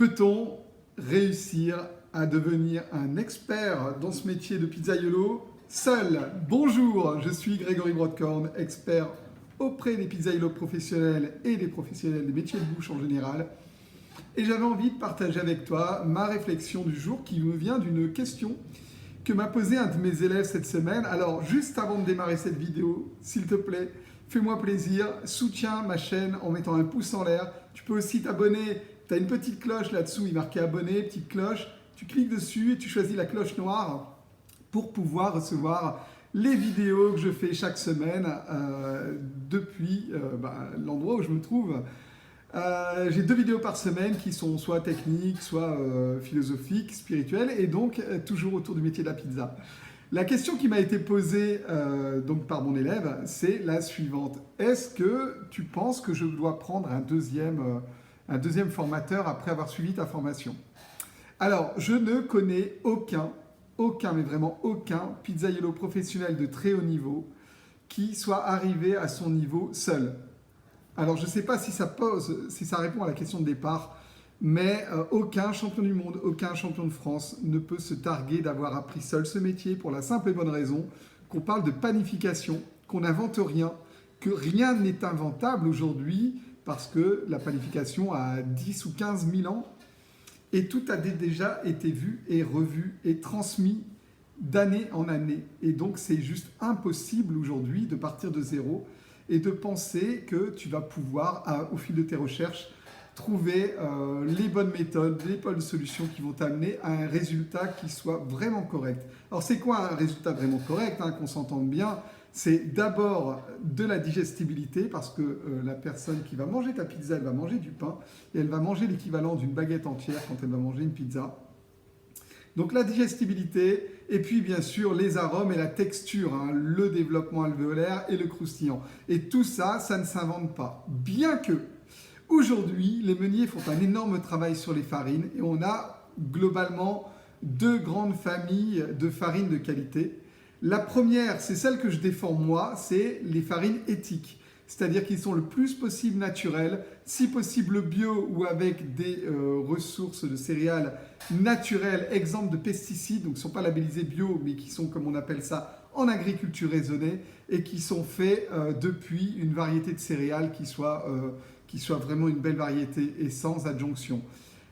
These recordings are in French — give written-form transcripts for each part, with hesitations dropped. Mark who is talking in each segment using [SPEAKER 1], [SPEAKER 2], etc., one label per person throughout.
[SPEAKER 1] Peut-on réussir à devenir un expert dans ce métier de pizzaiolo seul? Bonjour, je suis Grégory Broadcorn, expert auprès des pizzaiolos professionnels et des professionnels des métiers de bouche en général. Et j'avais envie de partager avec toi ma réflexion du jour qui me vient d'une question que m'a posée un de mes élèves cette semaine. Alors, juste avant de démarrer cette vidéo, s'il te plaît, fais-moi plaisir, soutiens ma chaîne en mettant un pouce en l'air. Tu peux aussi t'abonner, tu as une petite cloche là-dessous, il est marqué abonné, petite cloche. Tu cliques dessus et tu choisis la cloche noire pour pouvoir recevoir les vidéos que je fais chaque semaine depuis l'endroit où je me trouve. J'ai 2 vidéos par semaine qui sont soit techniques, soit philosophiques, spirituelles, et donc toujours autour du métier de la pizza. La question qui m'a été posée donc par mon élève, c'est la suivante. Est-ce que tu penses que je dois prendre un deuxième formateur après avoir suivi ta formation? Alors, je ne connais mais vraiment aucun pizzaiolo professionnel de très haut niveau qui soit arrivé à son niveau seul. Alors, je ne sais pas si ça répond à la question de départ, mais aucun champion du monde, aucun champion de France ne peut se targuer d'avoir appris seul ce métier pour la simple et bonne raison qu'on parle de panification, qu'on n'invente rien, que rien n'est inventable aujourd'hui parce que la panification a 10 ou 15 000 ans et tout a déjà été vu et revu et transmis d'année en année. Et donc, c'est juste impossible aujourd'hui de partir de zéro et de penser que tu vas pouvoir, au fil de tes recherches, trouver les bonnes méthodes, les bonnes solutions qui vont t'amener à un résultat qui soit vraiment correct. Alors, c'est quoi un résultat vraiment correct, qu'on s'entende bien? C'est d'abord de la digestibilité parce que la personne qui va manger ta pizza, elle va manger du pain et elle va manger l'équivalent d'une baguette entière quand elle va manger une pizza. Donc la digestibilité et puis bien sûr les arômes et la texture, le développement alvéolaire et le croustillant. Et tout ça, ça ne s'invente pas. Bien que aujourd'hui, les meuniers font un énorme travail sur les farines et on a globalement 2 grandes familles de farines de qualité. La première, c'est celle que je défends moi, c'est les farines éthiques. C'est-à-dire qu'ils sont le plus possible naturels, si possible bio ou avec des ressources de céréales naturelles, exemple de pesticides, donc qui ne sont pas labellisés bio, mais qui sont, comme on appelle ça, en agriculture raisonnée, et qui sont faits depuis une variété de céréales qui soit vraiment une belle variété et sans adjonction.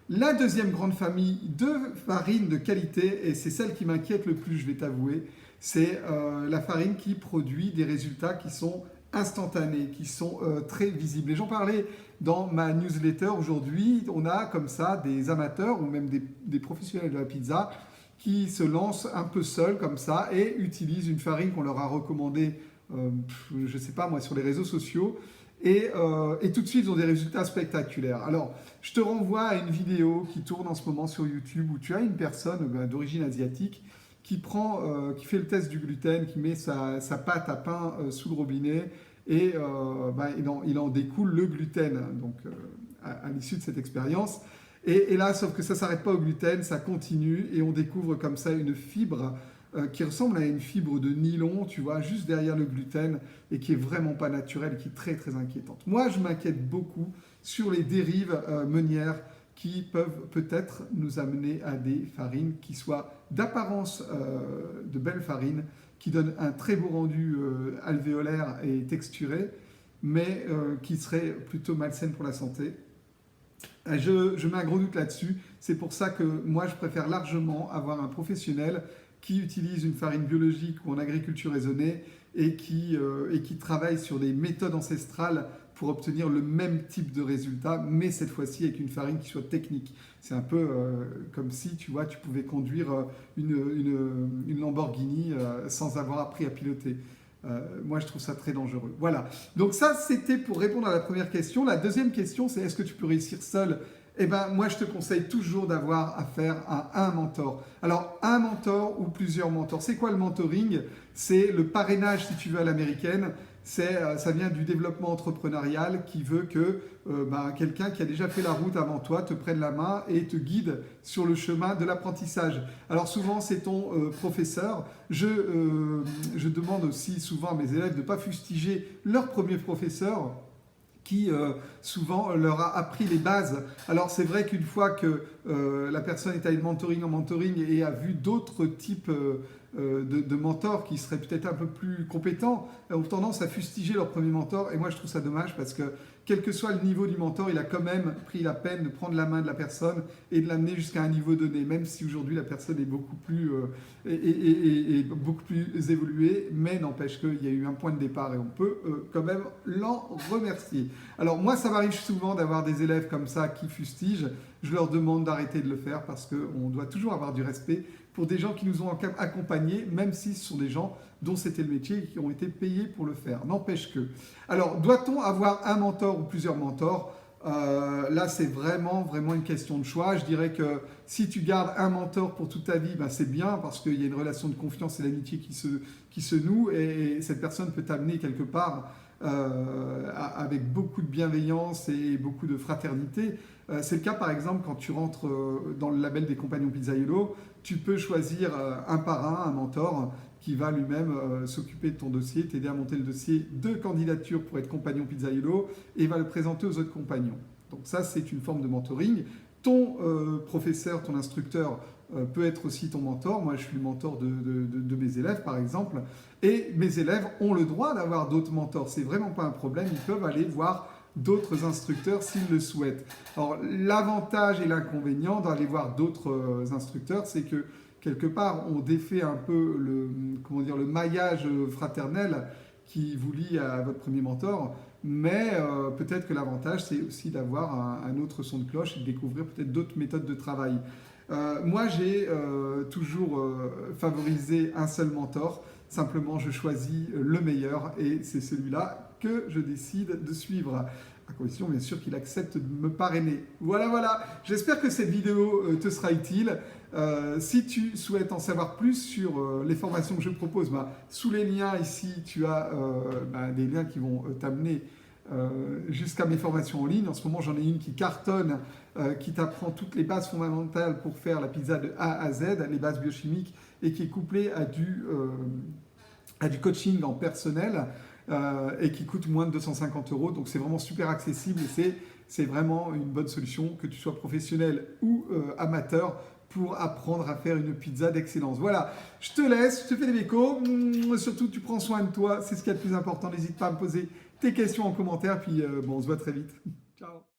[SPEAKER 1] La deuxième grande famille de farines de qualité, et c'est celle qui m'inquiète le plus, je vais t'avouer, c'est la farine qui produit des résultats qui sont instantanés, qui sont très visibles. Et j'en parlais dans ma newsletter aujourd'hui, on a comme ça des amateurs ou même des professionnels de la pizza qui se lancent un peu seuls comme ça et utilisent une farine qu'on leur a recommandée, je ne sais pas moi, sur les réseaux sociaux. Et tout de suite, ils ont des résultats spectaculaires. Alors, je te renvoie à une vidéo qui tourne en ce moment sur YouTube où tu as une personne d'origine asiatique qui fait le test du gluten, qui met sa pâte à pain sous le robinet et il en découle le gluten donc, à l'issue de cette expérience. Et là, sauf que ça ne s'arrête pas au gluten, ça continue et on découvre comme ça une fibre qui ressemble à une fibre de nylon, tu vois, juste derrière le gluten et qui est vraiment pas naturelle, qui est très très inquiétante. Moi, je m'inquiète beaucoup sur les dérives meunières qui peuvent peut-être nous amener à des farines qui soient d'apparence de belles farines, qui donnent un très beau rendu alvéolaire et texturé, mais qui seraient plutôt malsaines pour la santé. Je mets un gros doute là-dessus. C'est pour ça que moi, je préfère largement avoir un professionnel qui utilise une farine biologique ou en agriculture raisonnée et qui travaille sur des méthodes ancestrales pour obtenir le même type de résultat, mais cette fois-ci avec une farine qui soit technique. C'est un peu comme si, tu vois, tu pouvais conduire une Lamborghini sans avoir appris à piloter. Moi, je trouve ça très dangereux. Voilà. Donc ça, c'était pour répondre à la première question. La deuxième question, c'est est-ce que tu peux réussir seul? Eh bien, moi, je te conseille toujours d'avoir affaire à un mentor. Alors, un mentor ou plusieurs mentors. C'est quoi le mentoring? C'est le parrainage, si tu veux, à l'américaine. Ça vient du développement entrepreneurial qui veut que quelqu'un qui a déjà fait la route avant toi te prenne la main et te guide sur le chemin de l'apprentissage. Alors souvent, c'est ton professeur. Je demande aussi souvent à mes élèves de ne pas fustiger leur premier professeur qui souvent leur a appris les bases. Alors c'est vrai qu'une fois que la personne est allée de mentoring en mentoring et a vu d'autres types de mentors qui seraient peut-être un peu plus compétents, ont tendance à fustiger leur premier mentor. Et moi je trouve ça dommage parce que quel que soit le niveau du mentor, il a quand même pris la peine de prendre la main de la personne et de l'amener jusqu'à un niveau donné, même si aujourd'hui la personne est beaucoup plus, beaucoup plus évoluée, mais n'empêche qu'il y a eu un point de départ et on peut quand même l'en remercier. Alors moi, ça m'arrive souvent d'avoir des élèves comme ça qui fustigent. Je leur demande d'arrêter de le faire parce qu'on doit toujours avoir du respect pour des gens qui nous ont accompagnés, même si ce sont des gens dont c'était le métier et qui ont été payés pour le faire. N'empêche que. Alors, doit-on avoir un mentor ou plusieurs mentors ? Là, c'est vraiment une question de choix. Je dirais que si tu gardes un mentor pour toute ta vie, ben, c'est bien parce qu'il y a une relation de confiance et d'amitié qui se noue et cette personne peut t'amener quelque part avec beaucoup de bienveillance et beaucoup de fraternité. C'est le cas par exemple quand tu rentres dans le label des compagnons Pizzaiolo, tu peux choisir un par un mentor qui va lui-même s'occuper de ton dossier, t'aider à monter le dossier de candidature pour être compagnon Pizzaiolo et va le présenter aux autres compagnons. Donc ça, c'est une forme de mentoring. Ton professeur, ton instructeur peut être aussi ton mentor. Moi, je suis le mentor de mes élèves, par exemple. Et mes élèves ont le droit d'avoir d'autres mentors. C'est vraiment pas un problème. Ils peuvent aller voir d'autres instructeurs s'ils le souhaitent. Alors, l'avantage et l'inconvénient d'aller voir d'autres instructeurs, c'est que quelque part, on défait un peu le maillage fraternel qui vous lie à votre premier mentor, mais peut-être que l'avantage, c'est aussi d'avoir un autre son de cloche et de découvrir peut-être d'autres méthodes de travail. Moi, j'ai toujours favorisé un seul mentor. Simplement, je choisis le meilleur et c'est celui-là que je décide de suivre, à condition bien sûr qu'il accepte de me parrainer. Voilà. J'espère que cette vidéo te sera utile. Si tu souhaites en savoir plus sur les formations que je propose, sous les liens ici, tu as des liens qui vont t'amener jusqu'à mes formations en ligne. En ce moment, j'en ai une qui cartonne, qui t'apprend toutes les bases fondamentales pour faire la pizza de A à Z, les bases biochimiques, et qui est couplée à du coaching en personnel et qui coûte moins de 250 €. Donc c'est vraiment super accessible et c'est vraiment une bonne solution, que tu sois professionnel ou amateur, pour apprendre à faire une pizza d'excellence. Voilà, je te laisse, je te fais des bécos. Surtout, tu prends soin de toi, c'est ce qu'il y a de plus important. N'hésite pas à me poser tes questions en commentaire, puis on se voit très vite. Ciao.